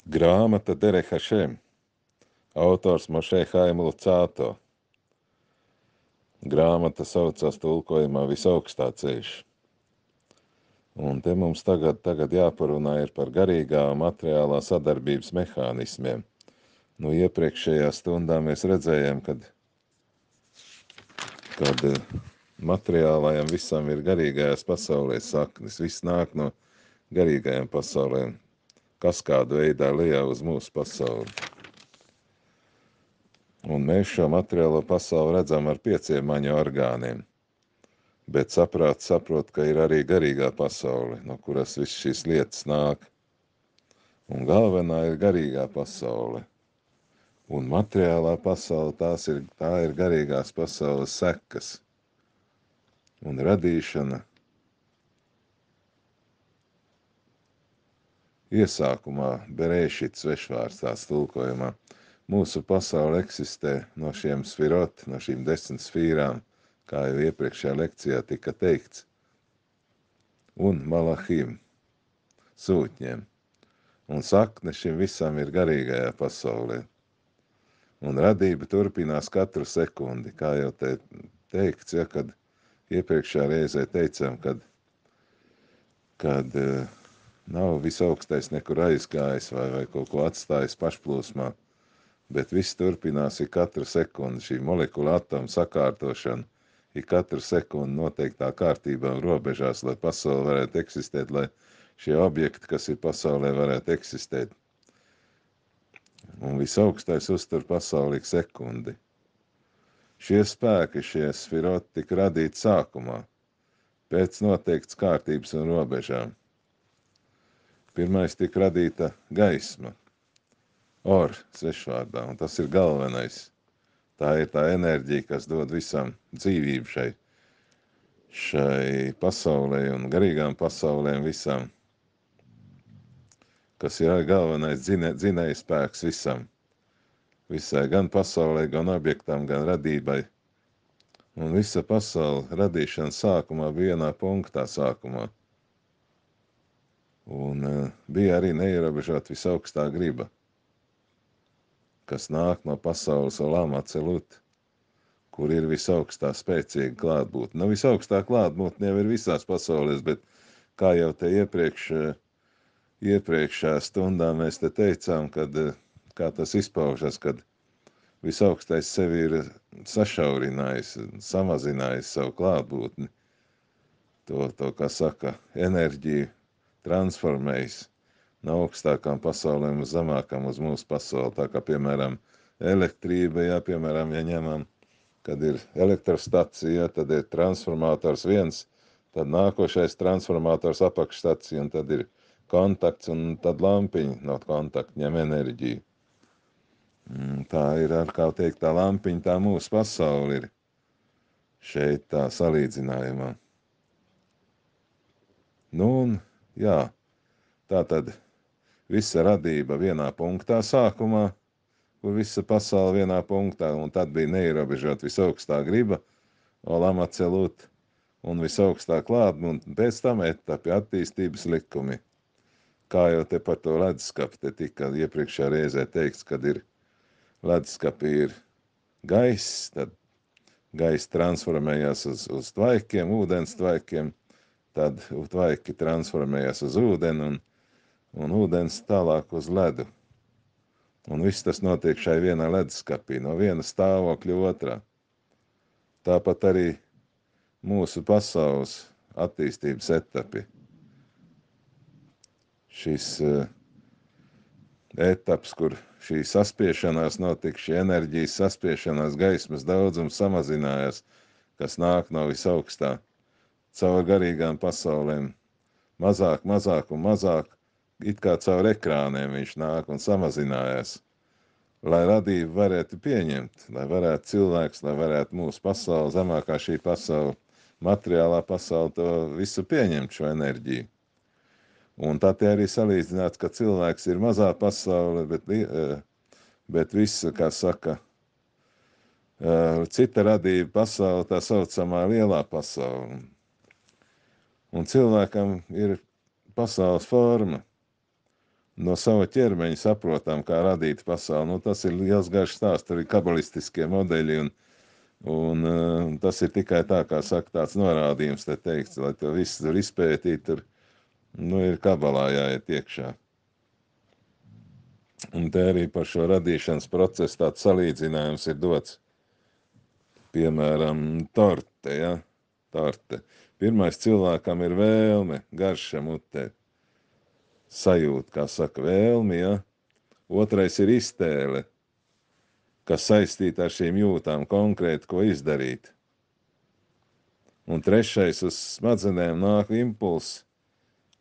Grāmata Derek Hašem, autors Mošē Haim Lucāto. Grāmata saucās tulkojumā Visaugstā ceļš. Un te mums tagad jāparunā ir par garīgā un materiālā sadarbības mehānismiem. Nu, iepriekšējā stundā mēs redzējām, kad materiālajam visam ir garīgajās pasaulēs saknes. Viss nāk no garīgajām pasaulēm, kaskādu veidā lejā uz mūsu pasauli. Un mēs šo materiālo pasauli redzam ar 5 maņu orgāniem. Bet saprāts saprot, ka ir arī garīgā pasaule, no kuras viss šīs lietas nāk. Un galvenā ir garīgā pasaule. Un materiālā pasaule tā ir garīgās pasaules sekas. Un radīšana iesākumā Berēšit svešvārds tās tulkojumā. Mūsu pasaule eksistē no šiem sfirot, no šīm 10 sfīrām, kā jau iepriekšējā lekcijā tika teikts, un malahim, sūtņiem. Un sakne šim visam ir garīgajā pasaulē. Un radība turpinās katru sekundi, kā jau te teikts, ja, kad iepriekšējā reizē teicām, kad nav visaugstais nekur aizgājis vai kaut ko atstājis pašplūsmā, bet viss turpinās ir katru sekundi, šī molekula atoma sakārtošana ir katru sekundi noteiktā kārtībā un robežās, lai pasaule varētu eksistēt, lai šie objekti, kas ir pasaulē, varētu eksistēt. Un visaugstais uztur pasauli ik sekundi. Šie spēki, šie sfiroti tika radīti sākumā, pēc noteikts kārtības un robežām. Pirmais tika radīta gaisma, svešvārdā, un tas ir galvenais. Tā ir tā enerģija, kas dod visam dzīvību šai pasaulē un garīgām pasaulēm visam, kas ir galvenais dzinēja spēks visam. Visai gan pasaulē, gan objektam, gan radībai. Un visa pasaule radīšana sākumā bija vienā punktā sākumā. Un bija arī neierobežot visaugstā griba, kas nāk no pasaules Olama Celut, kur ir visaugstā spēcīga klātbūtne. Nu, visaugstā klātbūtne jau ir visās pasaulēs, bet kā jau te iepriekšējā stundā mēs te teicām, kā tas izpaužas, kad visaugstais sevi ir sašaurinājis, samazinājis savu klātbūtni. To kā saka, enerģiju transformējis no augstākām pasaulēm uz zemākām uz mūsu pasauli. Tā kā, piemēram, elektrība, ja ņemam, kad ir elektrostacija, tad ir transformators viens, tad nākošais transformators apakšstacija, un tad ir kontakts, un tad lampiņa no kontakta ņem enerģiju. Tā ir, kā teikt, tā lampiņa, tā mūsu pasauli ir šeit tā salīdzinājumā. Nu, un jā, tā tad visa radība vienā punktā sākumā, kur visa pasaule vienā punktā, un tad bija neierobežot visaugstā griba, Olama Celut, un visaugstā klātbūtne, un pēc tam etapi attīstības likumi. Kā jau te par to leduskapi te tika iepriekšējā reizē teikts, kad ir leduskapi ir gaiss, tad gaiss transformējās uz tvaikiem, ūdens tvaikiem, tad tvaiki transformējās uz ūdeni, un ūdens tālāk uz ledu. Un viss tas notiek šai vienā leduskapī, no viena stāvokļa otrā. Tāpat arī mūsu pasaules attīstības etapi. Šis etaps, kur šī saspiešanās notika, šī enerģijas saspiešanās, gaismas daudzums samazinājās, kas nāk no visaugstā, caur garīgām pasaulēm, mazāk un mazāk, it kā caur ekrāniem viņš nāk un samazinājās, lai radību varētu pieņemt, lai varētu cilvēks, lai varētu mūsu pasauli, zemākā šī pasaule, materiālā pasaule, to visu pieņemt, šo enerģiju. Un tā te arī salīdzināts, ka cilvēks ir mazā pasaule, bet visu, kā saka, cita radība pasaule, tā saucamā lielā pasaule. Un cilvēkam ir pasaules forma, no sava ķermeņa saprotam, kā radīt pasauli. Nu, tas ir liels garš stāsts, tur ir kabalistiskie modeļi, un tas ir tikai tā, kā saka, tāds norādījums te teikts, lai to visu tur izpētīt, tur, nu, ir kabalā jāiet iekšā. Un te arī par šo radīšanas procesu tāds salīdzinājums ir dots. Piemēram, torte, ja? Torte. Pirmais cilvēkam ir vēlme, garša mutē. Sajūta, kā saka, vēlmi, ja? Otrais ir iztēle, kas saistīta ar šīm jūtām konkrēti, ko izdarīt. Un trešais uz smadzenēm nāk impulss,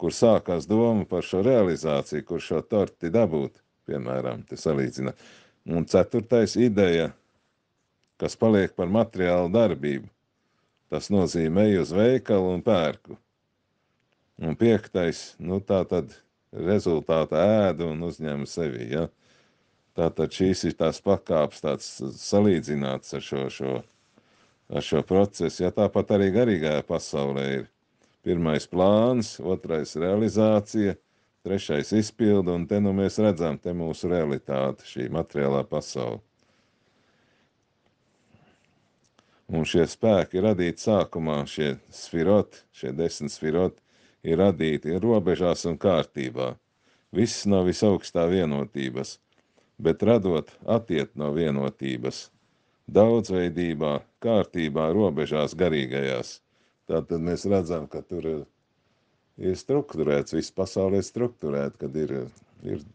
kur sākās doma par šo realizāciju, kur šo torti dabūt, piemēram, te salīdzina. Un ceturtais ideja, kas paliek par materiālu darbību. Tas nozīmē eju uz veikalu un pērku. Un piektais, nu tā tad rezultātā ēdu un uzņemu sevi, ja? Tātad šīs ir tās pakāpes tāds salīdzināts ar šo procesu, ja tāpat arī garīgajā pasaulē ir. Pirmais plāns, otrais realizācija, trešais izpilda, un te nu mēs redzam te mūsu realitāte, šī materiālā pasaule. Un šie spēki ir radīti sākumā, šie sfiroti, šie 10 sfiroti, ir radīti robežās un kārtībā. Viss no visaugstā vienotības, bet radot attiet no vienotības. Daudzveidībā, kārtībā, robežās, garīgajās. Tātad mēs redzam, ka tur ir strukturēts, viss pasaulē ir strukturēts, kad ir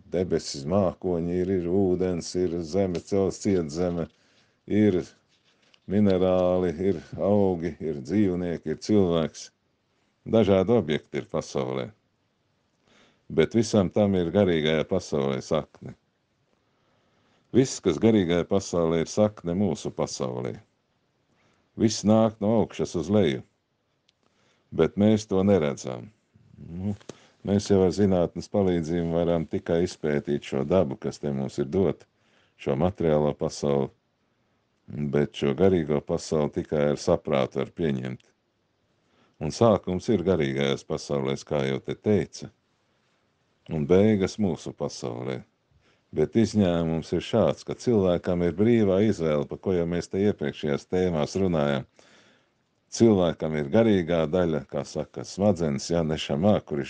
debesis, mākoņi, ir ūdens, ir zeme, cels, cietzeme, ir minerāli, ir augi, ir dzīvnieki, ir cilvēks. Dažādi objekti ir pasaulē. Bet visam tam ir garīgajā pasaulē sakne. Viss, kas garīgajā pasaulē ir sakne mūsu pasaulē. Viss nāk no augšas uz leju. Bet mēs to neredzam. Nu, mēs jau ar zinātnes palīdzību varam tikai izpētīt šo dabu, kas te mums ir dot, šo materiālo pasauli. Bet šo garīgo pasauli tikai ar saprātu var pieņemt. Un sākums ir garīgajās pasaulēs, kā jau te teica, un beigas mūsu pasaulē. Bet izņēmums ir šāds, ka cilvēkam ir brīvā izvēle, par ko jau mēs te iepriekšējās tēmās runājam. Cilvēkam ir garīgā daļa, kā saka, smadzenes, ja nešamā, kur ir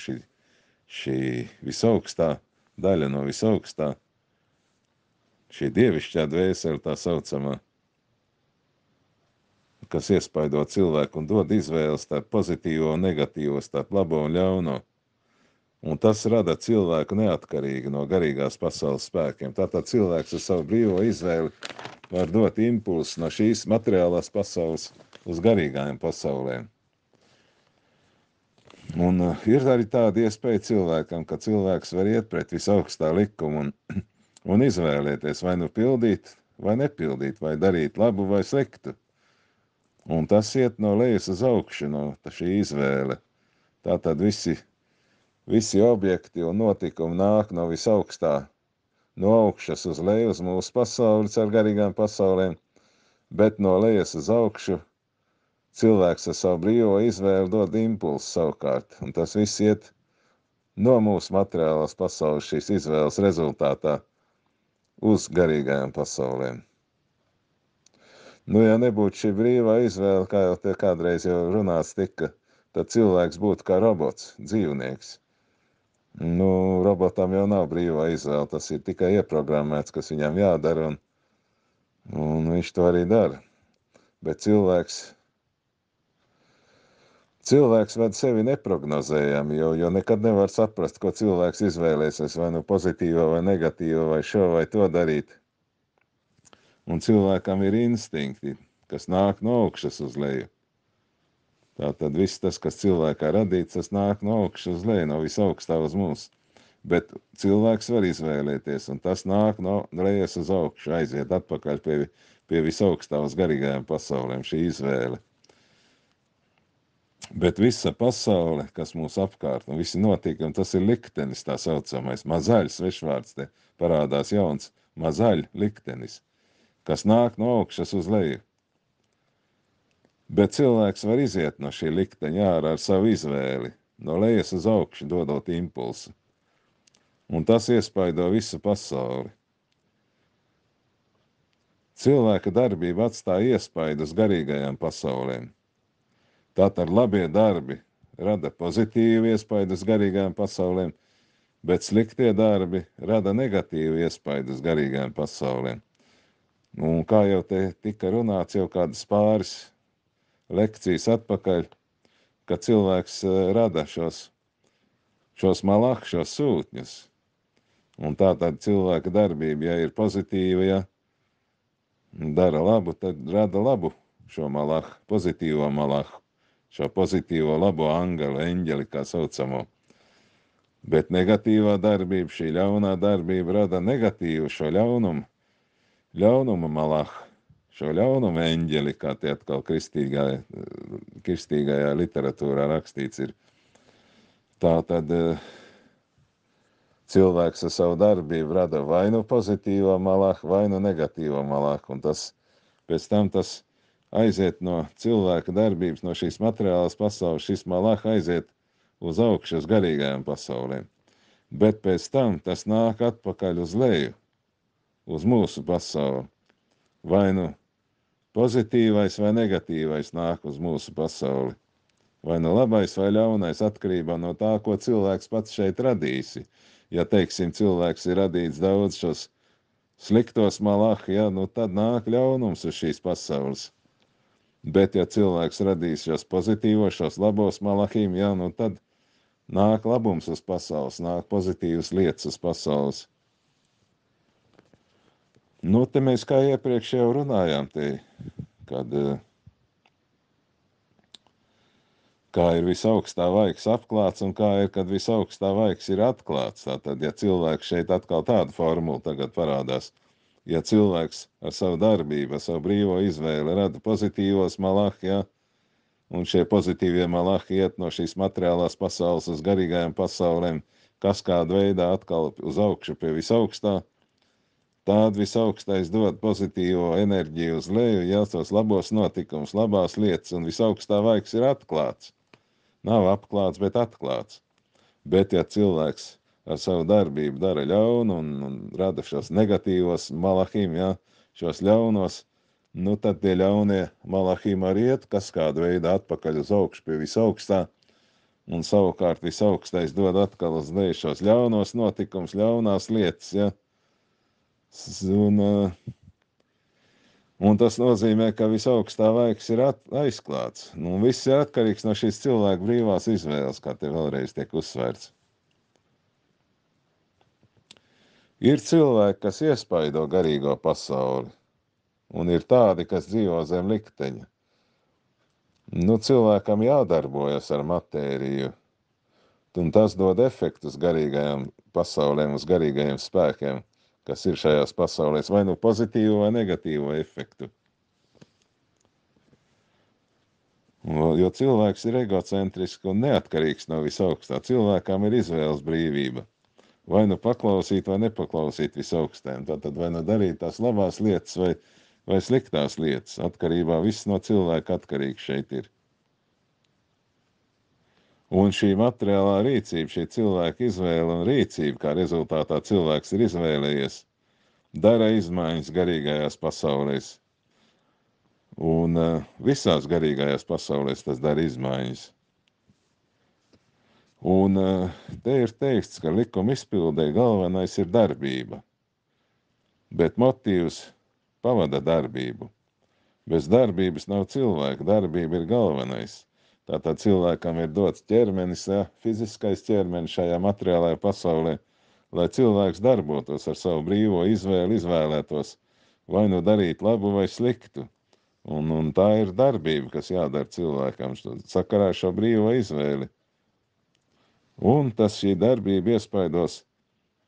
šī visaugstā daļa no visaugstā, šī dievišķā dvēsele tā saucamā, kas iespaido cilvēku un dod izvēles starp pozitīvo un negatīvo, starp labo un ļauno. Un tas rada cilvēku neatkarīgi no garīgās pasaules spēkiem. Tātad cilvēks ar savu brīvo izvēli var dot impulsu no šīs materiālās pasaules uz garīgajām pasaulēm. Un ir arī tāda iespēja cilvēkam, ka cilvēks var iet pret visaugstā likumu un izvēlēties vai nu pildīt, vai nepildīt, vai darīt labu vai sliktu. Un tas iet no lejas uz augšu, no šī izvēle. Tātad visi objekti un notikumi nāk no visaugstā, no augšas uz leju uz mūsu pasauli, ar garīgām pasaulēm, bet no lejas uz augšu cilvēks ar savu brīvo izvēli dod impulsu savukārt. Un tas viss iet no mūsu materiālās pasaules šīs izvēles rezultātā uz garīgajām pasaulēm. Nu, ja nebūtu šī brīvā izvēle, kā jau te kādreiz jau runāts tika, tad cilvēks būtu kā robots, dzīvnieks. Nu, robotam jau nav brīvā izvēle, tas ir tikai ieprogrammēts, kas viņam jādara, un viņš to arī dara. Bet cilvēks ved sevi neprognozējami, jo nekad nevar saprast, ko cilvēks izvēlēsies, vai nu pozitīvo, vai negatīvo, vai šo, vai to darīt. Un cilvēkam ir instinkti, kas nāk no augšas uz leju. Tātad viss tas, kas cilvēkā radīts, tas nāk no augšas uz leju, no visaugstā uz mums. Bet cilvēks var izvēlēties, un tas nāk no lejas uz augšu, aiziet atpakaļ pie visaugstā uz garīgajām pasaulēm, šī izvēle. Bet visa pasaule, kas mūs apkārt, un visi notikumi, tas ir liktenis, tā saucamais, mazaļs, svešvārds te parādās jauns, mazaļ liktenis, kas nāk no augšas uz leju. Bet cilvēks var iziet no šī likteņa ārā ar savu izvēli, no lejas uz augšu dodot impulsu. un tas iespaido visu pasauli. Cilvēka darbība atstāja iespaidu uz garīgajām pasaulēm. Tātad labie darbi rada pozitīvu iespaidu uz garīgajām pasaulēm, bet sliktie darbi rada negatīvu iespaidu uz garīgajām pasaulēm. Un kā jau te tika runāts jau kādas pāris lekcijas atpakaļ, ka cilvēks rada šos malach, šos sūtņus. Un tātad cilvēka darbība, ja ir pozitīva, ja dara labu, tad rada labu šo malahu, pozitīvo malahu, šo pozitīvo labo angelu, eņģeli, kā saucamo. Bet negatīvā darbība, šī ļaunā darbība rada negatīvu šo ļaunumu malahu, šo ļaunumu eņģeli, kā tie atkal kristīgajā literatūrā rakstīts ir. Tātad cilvēks ar savu darbību rada vai nu pozitīvo malahu, vai nu negatīvo malahu, un pēc tam tas aiziet no cilvēka darbības, no šīs materiālās pasaules, šis malahu aiziet uz augšu, uz garīgajām pasaulēm. Bet pēc tam tas nāk atpakaļ uz leju, uz mūsu pasauli. Vai nu pozitīvais vai negatīvais nāk uz mūsu pasauli. Vai nu labais vai ļaunais atkarībā no tā, ko cilvēks pats šeit radīsi. Ja, teiksim, cilvēks ir radīts daudz šos sliktos malahu, ja, nu tad nāk ļaunums uz šīs pasaules. Bet, ja cilvēks radīs šos pozitīvos, šos labos malahim, ja, nu tad nāk labums uz pasaules, nāk pozitīvas lietas uz pasaules. Nu, te mēs kā iepriekš jau runājām, kad kā ir visaugstā vaigs apklāts un kā ir, kad visaugstā vaigs ir atklāts. Tātad, ja cilvēks šeit atkal tāda formula tagad parādās, ja cilvēks ar savu darbību, ar savu brīvo izvēli rada pozitīvos malahi, ja, un šie pozitīvie malahi iet no šīs materiālās pasaules uz garīgajām pasaulēm, kas kāda veidā atkal uz augšu pie visaugstā, tāda visaugstais dod pozitīvo enerģiju uz leju, ja, tos labos notikumus, labās lietas, un visaugstā vaigs ir atklāts. Nav apklāts, bet atklāts. Bet, ja cilvēks ar savu darbību dara ļaunu un rada šos negatīvos malahim, ja, šos ļaunos, nu tad tie ļaunie malahim arī iet, kas kādu veidu atpakaļ uz augšu pie visaugstā, un savukārt visaugstais dod atkal uz leju šos ļaunos notikums, ļaunās lietas, ja. Un tas nozīmē, ka visaugstā vaigs ir aizklāts. Nu, viss ir atkarīgs no šīs cilvēka brīvās izvēles, kā te vēlreiz tiek uzsvērts. Ir cilvēki, kas iespaido garīgo pasauli, un ir tādi, kas dzīvo zem likteņa. Nu, cilvēkam jādarbojas ar matēriju, un tas dod efektus garīgajām pasaulēm, uz garīgajiem spēkiem, kas ir šajās pasaulēs, vai nu pozitīvu vai negatīvu efektu. Jo cilvēks ir egocentrisks un neatkarīgs no visaugstā. Cilvēkam ir izvēles brīvība. Vai nu paklausīt vai nepaklausīt visaugstēm. Tātad vai nu darīt tās labās lietas vai sliktās lietas. Atkarībā viss no cilvēka atkarīgs šeit ir. Un šī materiālā rīcība, šī cilvēka izvēle un rīcība, kā rezultātā cilvēks ir izvēlējies, dara izmaiņas garīgajās pasaulēs. Un visās garīgajās pasaulēs tas dara izmaiņas. Un te ir teikts, ka likuma izpildē galvenais ir darbība, bet motīvs pavada darbību. Bez darbības nav cilvēka, darbība ir galvenais. Tātad cilvēkam ir dots ķermenis, ja, fiziskais ķermenis šajā materiālajā pasaulē, lai cilvēks darbotos ar savu brīvo izvēli, izvēlētos vai nu darīt labu vai sliktu. Un tā ir darbība, kas jādara cilvēkam sakarā ar šo brīvo izvēli. Un tas šī darbība iespaidos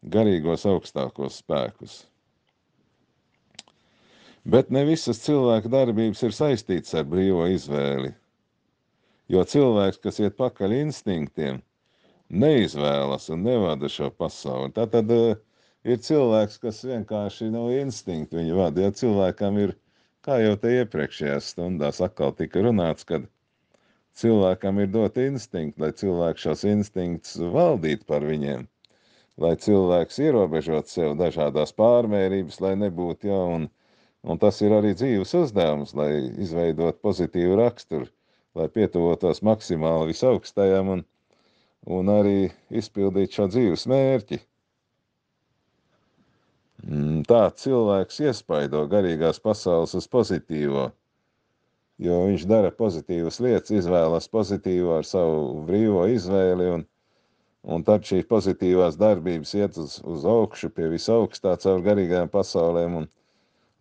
garīgos augstākos spēkus. Bet ne visas cilvēka darbības ir saistītas ar brīvo izvēli. Jo cilvēks, kas iet pakaļ instinktiem, neizvēlas un nevada šo pasauli. Tātad ir cilvēks, kas vienkārši no instinktu viņu vada. Ja cilvēkam ir, kā jau te iepriekšējās stundās atkal tika runāts, kad cilvēkam ir dot instinktu, lai cilvēks šos instinktus valdītu par viņiem. lai cilvēks ierobežot sev dažādās pārmērības, lai nebūtu, jā, un tas ir arī dzīves uzdevums, lai izveidot pozitīvu raksturu, lai pietuvotos maksimāli visaugstajam un arī izpildīt šo dzīves mērķi. Tā cilvēks iespaido garīgās pasaules uz pozitīvo, jo viņš dara pozitīvas lietas, izvēlas pozitīvo ar savu brīvo izvēli, un tad šīs pozitīvās darbības iet uz augšu pie visaugstā caur garīgajām pasaulēm,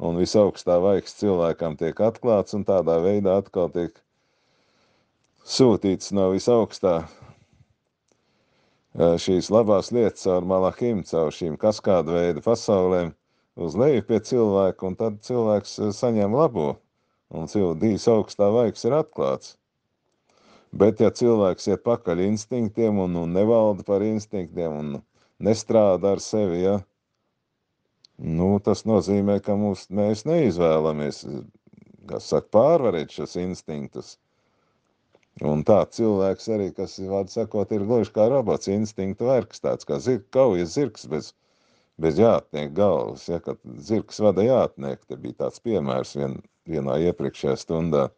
un visaugstā vaigs cilvēkam tiek atklāts, un tādā veidā atkal tiek sūtīts no visaugstā šīs labās lietas caur malahim, caur šīm kaskādu veidu pasaulēm uz leju pie cilvēka, un tad cilvēks saņem labo, un dīs augstā vaigs ir atklāts. Bet ja cilvēks iet pakaļ instinktiem un nevalda par instinktiem un nestrādā ar sevi, ja, tas nozīmē, ka mēs neizvēlamies, pārvarēt šos instinktus. Un tā cilvēks arī, kas, vārdu sakot, ir gluži kā robots, instinktu vergs, tāds kā kaujas zirgs bez jātnieka galvas, ja, kad zirgs vada jātnieku, te bija tāds piemērs vienā iepriekšējā stundā.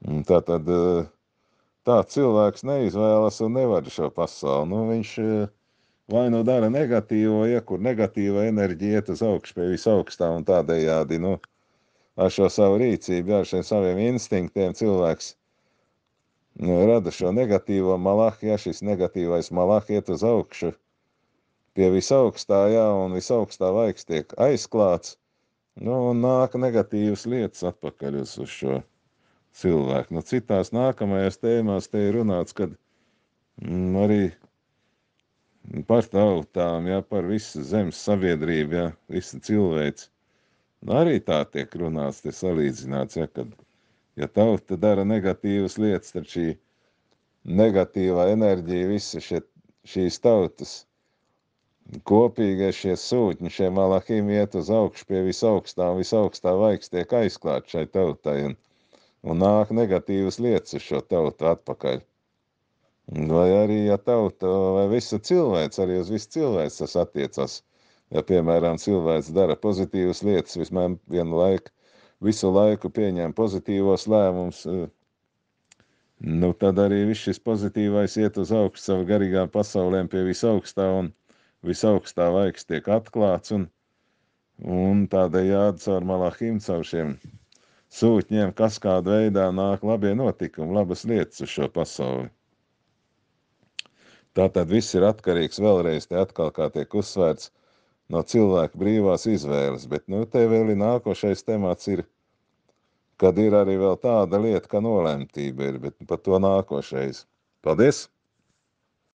Un tātad tā cilvēks neizvēlas un nevada šo pasauli, viņš vai dara negatīvo, ja, kur negatīva enerģija iet uz augšu pie visaugstā, un tādējādi, ar šo savu rīcību, ar šiem saviem instinktiem cilvēks rada šo negatīvo malahi, ja šis negatīvais malahi iet uz augšu pie visaugstā, jā, un visaugstā vaigs tiek aizklāts, un nāk negatīvas lietas atpakaļ uz šo cilvēku. Citās nākamajās tēmās te ir runāts, kad arī par tautām, ja, par visu zemes sabiedrību, ja, visu cilvēci. Arī tā tiek runāts, te salīdzināts, ja, kad ja tauta dara negatīvas lietas, tad šī negatīvā enerģija, visa šīs tautas kopīgie šie sūtņi, šie malahim iet uz augšu pie visaugstā, un visaugstā vaigs tiek aizklāt šai tautai, un nāk negatīvas lietas uz šo tautu atpakaļ. Vai arī, ja tauta, vai visa cilvēks, arī uz visu cilvēks tas attiecas. Ja, piemēram, cilvēks dara pozitīvas lietas, vismaz visu laiku pieņem pozitīvos lēmumus, tad arī viss šis pozitīvais iet uz augstu savu garīgām pasaulēm pie visaugstā, un visaugstā vaigs tiek atklāts, un tādējādi caur malahim, caur šiem sūtņiem, kas kādā veidā nāk labie notikumi, labas lietas uz šo pasauli. Tātad viss ir atkarīgs vēlreiz, te atkal kā tiek uzsvērts, no cilvēka brīvās izvēles, bet te vēl ir nākošais temats ir, kad ir arī vēl tāda lieta, ka nolemtība ir, bet par to nākošais. Paldies!